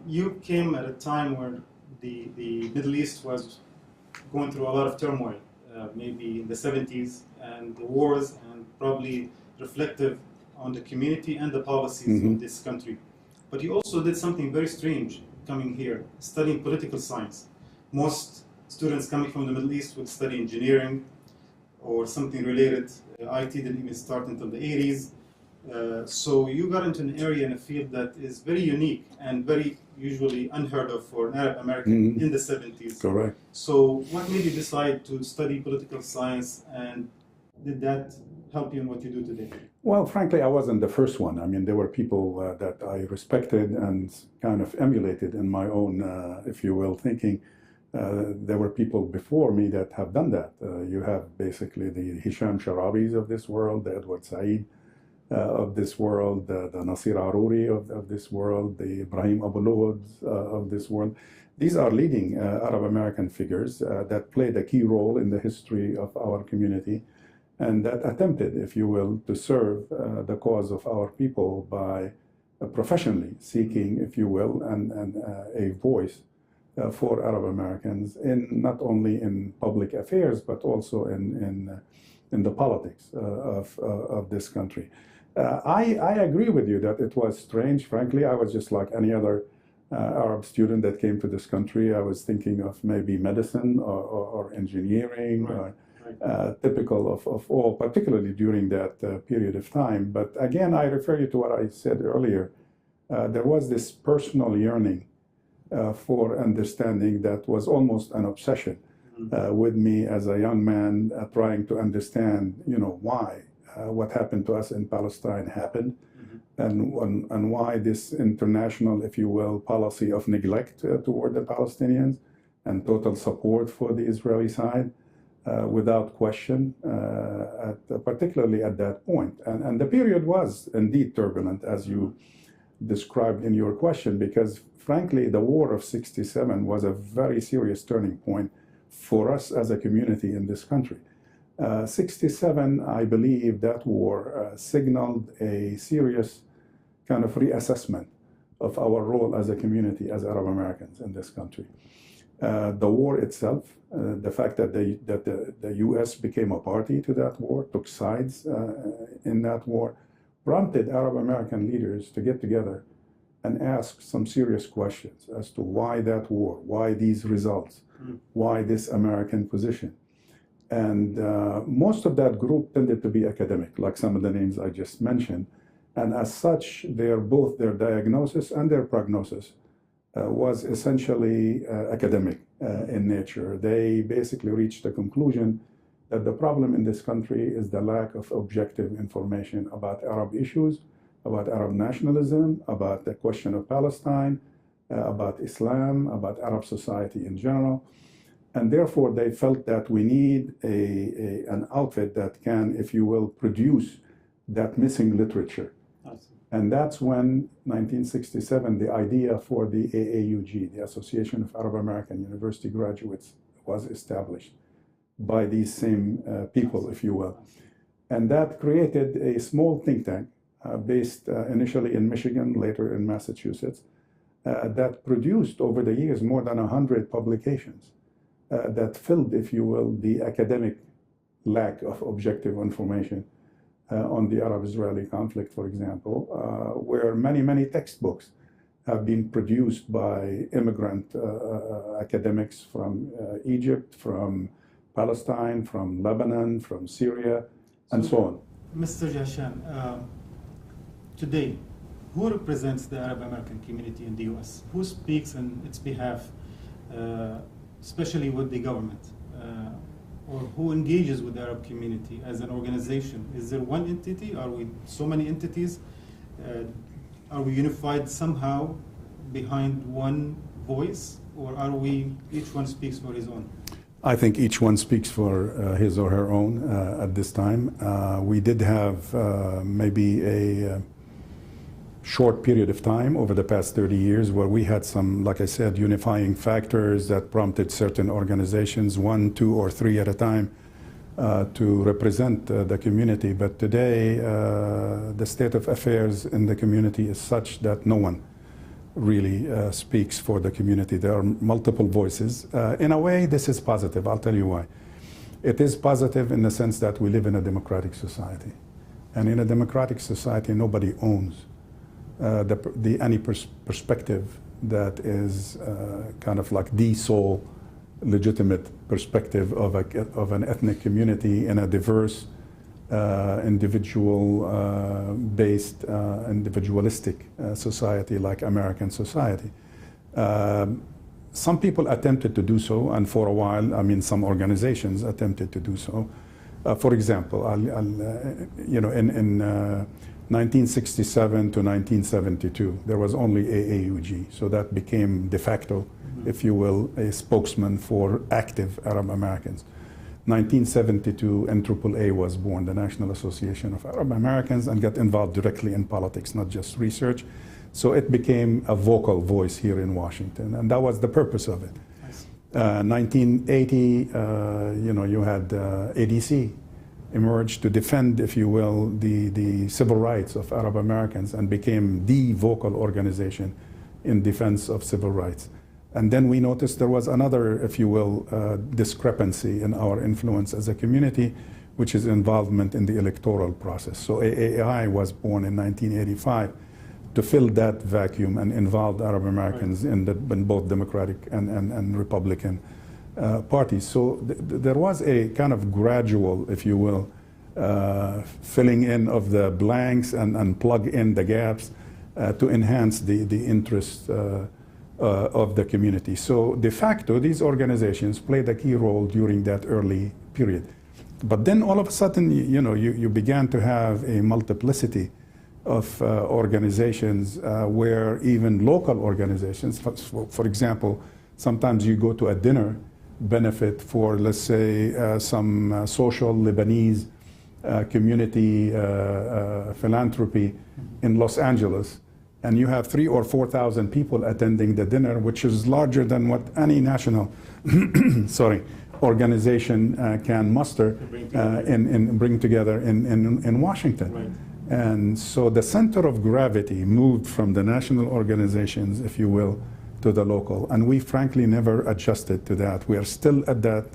You came at a time where the Middle East was going through a lot of turmoil, maybe in the 70s, and the wars, and probably reflective on the community and the policies of this country. But you also did something very strange coming here, studying political science. Most students coming from the Middle East would study engineering or something related. IT didn't even start until the 80s. So you got into an area in a field that is very unique and very usually unheard of for an Arab American in the 70s. Correct. So what made you decide to study political science, and did that help you in what you do today? Well, frankly, I wasn't the first one. I mean, there were people that I respected and kind of emulated in my own, if you will, thinking. There were people before me that have done that. You have basically the Hisham Sharabis of this world, the Edward Said of this world, the Nasir Aruri of this world, the Ibrahim Abulughds of this world. These are leading Arab American figures that played a key role in the history of our community, and that attempted, if you will, to serve the cause of our people by professionally seeking, if you will, a voice for Arab Americans in not only in public affairs but also in the politics of this country. I agree with you that it was strange. Frankly, I was just like any other Arab student that came to this country. I was thinking of maybe medicine or engineering. Right. Typical of all, particularly during that period of time. But again, I refer you to what I said earlier. There was this personal yearning for understanding that was almost an obsession with me as a young man, trying to understand, why what happened to us in Palestine happened, and why this international, if you will, policy of neglect toward the Palestinians and total support for the Israeli side. Without question, particularly at that point. And the period was indeed turbulent, as you described in your question, because frankly, the war of '67 was a very serious turning point for us as a community in this country. '67, I believe that war signaled a serious kind of reassessment of our role as a community, as Arab Americans in this country. The war itself, the fact that the U.S. became a party to that war, took sides in that war, prompted Arab American leaders to get together and ask some serious questions as to why that war, why these results, why this American position. And most of that group tended to be academic, like some of the names I just mentioned. And as such, both their diagnosis and their prognosis was essentially academic in nature. They basically reached the conclusion that the problem in this country is the lack of objective information about Arab issues, about Arab nationalism, about the question of Palestine, about Islam, about Arab society in general. And therefore, they felt that we need an outfit that can, if you will, produce that missing literature. And that's when, 1967, the idea for the AAUG, the Association of Arab American University Graduates, was established by these same people, if you will. And that created a small think tank based initially in Michigan, later in Massachusetts, that produced over the years more than 100 publications that filled, if you will, the academic lack of objective information on the Arab-Israeli conflict, for example, where many textbooks have been produced by immigrant academics from Egypt, from Palestine, from Lebanon, from Syria, and so on. Mr. Jahshan, today, who represents the Arab American community in the U.S.? Who speaks on its behalf, especially with the government? Or who engages with the Arab community as an organization? Is there one entity? Are we so many entities? Are we unified somehow behind one voice? Or are we, each one speaks for his own? I think each one speaks for his or her own at this time. We did have maybe a short period of time over the past 30 years where we had some, like I said, unifying factors that prompted certain organizations, 1, 2, or 3 at a time, to represent the community. But today, the state of affairs in the community is such that no one really speaks for the community. There are multiple voices. In a way, this is positive. I'll tell you why. It is positive in the sense that we live in a democratic society. And in a democratic society, nobody owns any perspective that is kind of like the sole legitimate perspective of an ethnic community in a diverse, individual-based, individualistic society like American society. Some people attempted to do so, and for a while, I mean, some organizations attempted to do so. For example, in 1967 to 1972, there was only AAUG, so that became de facto, if you will, a spokesman for active Arab Americans. 1972, NAAA was born, the National Association of Arab Americans, and got involved directly in politics, not just research. So it became a vocal voice here in Washington, and that was the purpose of it. 1980, you had ADC emerged to defend, if you will, the civil rights of Arab Americans and became the vocal organization in defense of civil rights. And then we noticed there was another, if you will, discrepancy in our influence as a community, which is involvement in the electoral process. So AAI was born in 1985 to fill that vacuum and involve Arab Americans in both Democratic and Republican parties. So there was a kind of gradual, if you will, filling in of the blanks and plug in the gaps to enhance the interests of the community. So de facto, these organizations played a key role during that early period. But then all of a sudden, you began to have a multiplicity of organizations where even local organizations, for example, sometimes you go to a dinner benefit for, let's say, some social Lebanese community philanthropy in Los Angeles, and you have 3,000 or 4,000 people attending the dinner, which is larger than what any national organization can muster and bring together in Washington. Right. And so the center of gravity moved from the national organizations, if you will, to the local. And we frankly never adjusted to that. We are still at that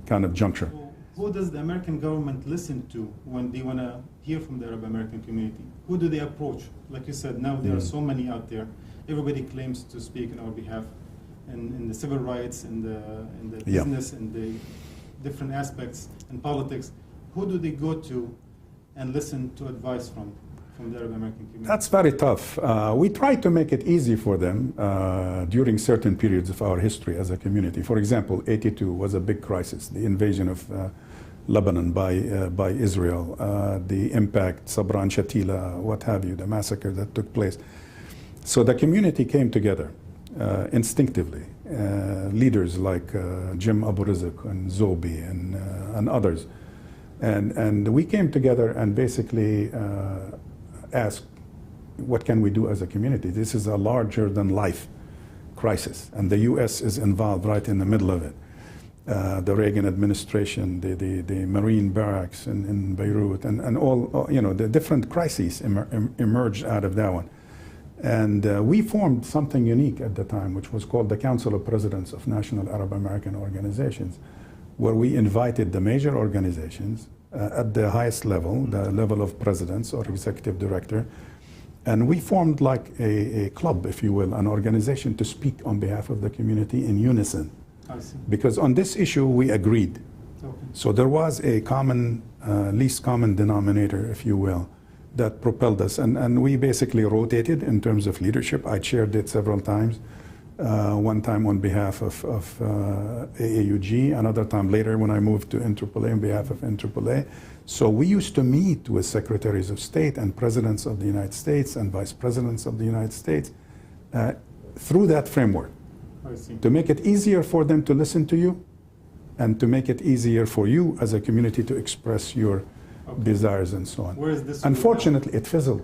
kind of juncture. Well, who does the American government listen to when they want to hear from the Arab American community? Who do they approach? Like you said, now there are so many out there. Everybody claims to speak on our behalf in the civil rights, in the business, in the different aspects, in politics. Who do they go to and listen to advice from the Arab American community? That's very tough. We try to make it easy for them during certain periods of our history as a community. For example, '82 was a big crisis, the invasion of Lebanon by Israel, the impact, Sabra and Shatila, what have you, the massacre that took place. So the community came together instinctively. Leaders like Jim Abu Rizq and Zobi and others. And we came together and basically asked, what can we do as a community? This is a larger than life crisis, and the U.S. is involved right in the middle of it. The Reagan administration, the Marine barracks in Beirut, and all, the different crises emerged out of that one. And we formed something unique at the time, which was called the Council of Presidents of National Arab American Organizations, where we invited the major organizations at the highest level, the level of presidents or executive director, and we formed like a club, if you will, an organization to speak on behalf of the community in unison. I see. Because on this issue we agreed. Okay. So there was a common, least common denominator, if you will, that propelled us. And we basically rotated in terms of leadership. I chaired it several times. One time on behalf of AAUG, another time later when I moved to NAAA on behalf of NAAA. So we used to meet with secretaries of state and presidents of the United States and vice presidents of the United States through that framework, I see. to make it easier for them to listen to you and to make it easier for you as a community to express your desires and so on. Where is this? Unfortunately, it fizzled.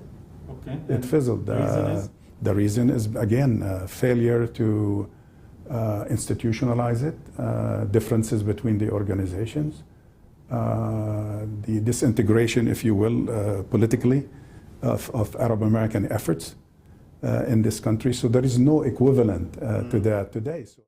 Okay. It fizzled. The reason is, again, failure to institutionalize it, differences between the organizations, the disintegration, if you will, politically, of Arab American efforts, in this country. So there is no equivalent to that today. So